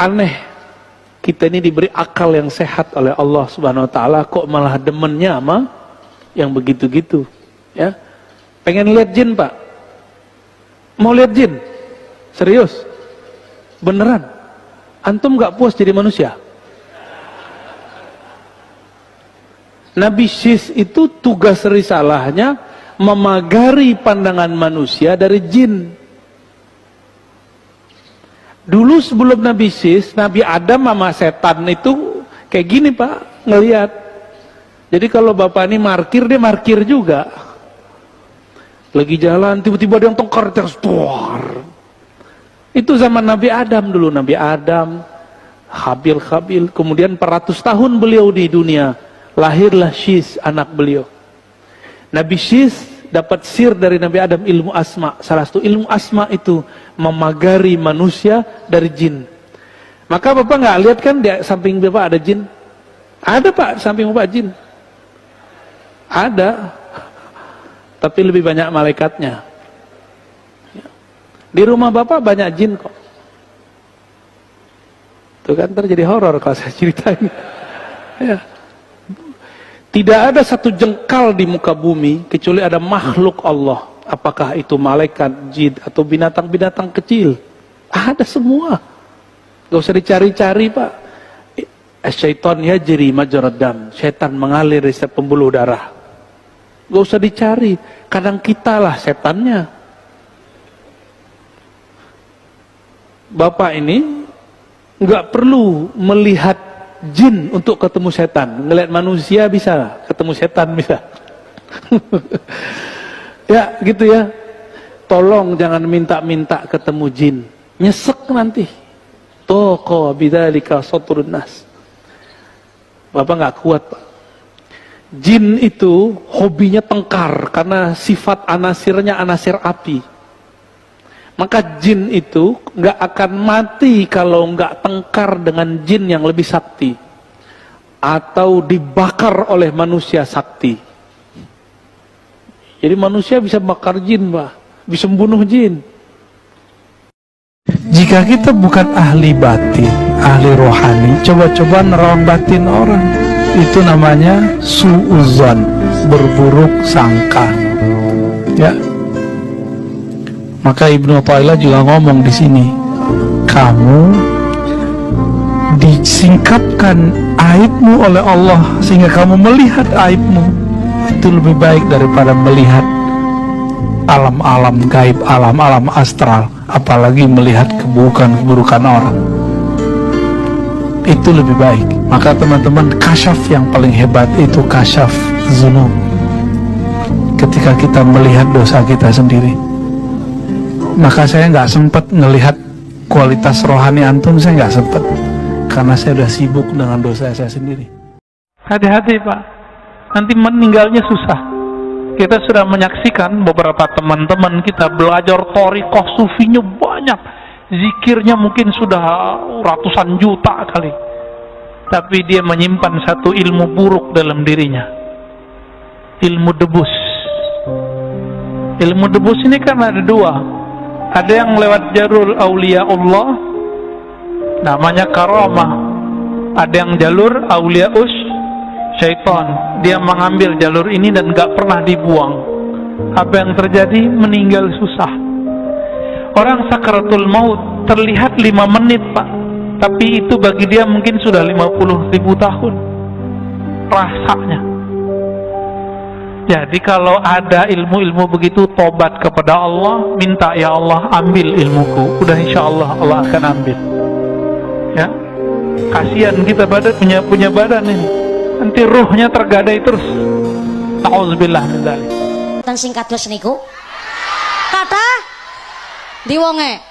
Aneh, kita ini diberi akal yang sehat oleh Allah Subhanahu wa taala, kok malah demennya sama yang begitu-gitu, ya. Pengen lihat jin, Pak? Mau lihat jin? Serius? Beneran? Antum gak puas jadi manusia? Nabi Syis itu tugas risalahnya memagari pandangan manusia dari jin. Dulu sebelum Nabi Syis, Nabi Adam sama setan itu kayak gini, Pak, ngelihat. Jadi kalau bapak ini markir, dia markir juga. Lagi jalan, tiba-tiba ada yang tongkar terus, tuar. Itu zaman Nabi Adam dulu, Nabi Adam, Habil, kemudian 400 tahun beliau di dunia, lahirlah Syis, anak beliau. Nabi Syis dapat sir dari Nabi Adam, ilmu asma. Salah satu ilmu asma itu memagari manusia dari jin. Maka bapak nggak lihat kan di samping bapak ada jin? Ada, Pak, di samping bapak jin. Ada, tapi lebih banyak malaikatnya. Di rumah bapak banyak jin kok. Tuh kan terjadi horor kalau saya ceritain. Ya. Tidak ada satu jengkal di muka bumi kecuali ada makhluk Allah. Apakah itu malaikat, jin, atau binatang-binatang kecil. Ada semua. Gak usah dicari-cari, Pak. Syaitan yajri majrad dam. Syaitan mengalir di setiap pembuluh darah. Gak usah dicari. Kadang kitalah setannya. Bapak ini gak perlu melihat jin untuk ketemu setan. Ngelihat manusia bisa, ketemu setan bisa. Ya gitu ya. Tolong jangan minta-minta ketemu jin, nyesek nanti. Toko bidzalika satrun nas. Bapak nggak kuat, Pak. Jin itu hobinya tengkar karena sifat anasirnya anasir api. Maka jin itu nggak akan mati kalau nggak tengkar dengan jin yang lebih sakti atau dibakar oleh manusia sakti. Jadi manusia bisa bakar jin, Pak, bisa membunuh jin. Jika kita bukan ahli batin, ahli rohani, coba-coba nerawang batin orang, itu namanya su'uzon, berburuk sangka. Ya. Maka Ibnu Athaillah juga ngomong di sini, kamu disingkapkan aibmu oleh Allah sehingga kamu melihat aibmu, itu lebih baik daripada melihat alam-alam gaib, alam-alam astral, apalagi melihat keburukan-keburukan orang. Itu lebih baik. Maka teman-teman, kasyaf yang paling hebat itu kasyaf dzunub. Ketika kita melihat dosa kita sendiri. Maka saya nggak sempat ngelihat kualitas rohani antum, saya nggak sempat karena saya udah sibuk dengan dosa saya sendiri. Hati-hati, Pak, nanti meninggalnya susah. Kita sudah menyaksikan beberapa teman-teman kita belajar thariqah sufinya banyak, zikirnya mungkin sudah ratusan juta kali, tapi dia menyimpan satu ilmu buruk dalam dirinya, ilmu debus. Ilmu debus ini kan ada dua. Ada yang lewat jalur aulia Allah, namanya karamah. Ada yang jalur auliaus syaitan, dia mengambil jalur ini dan gak pernah dibuang. Apa yang terjadi? Meninggal susah. Orang sakaratul maut terlihat 5 menit, Pak, tapi itu bagi dia mungkin sudah 50.000 tahun rasanya. Jadi kalau ada ilmu-ilmu begitu, tobat kepada Allah, minta, ya Allah ambil ilmuku, udah insya Allah Allah akan ambil. Ya, kasihan kita punya badan ini, nanti ruhnya tergadai terus. Ta'udzubillah min dzalik. Tan singkat dos niku kata diwonge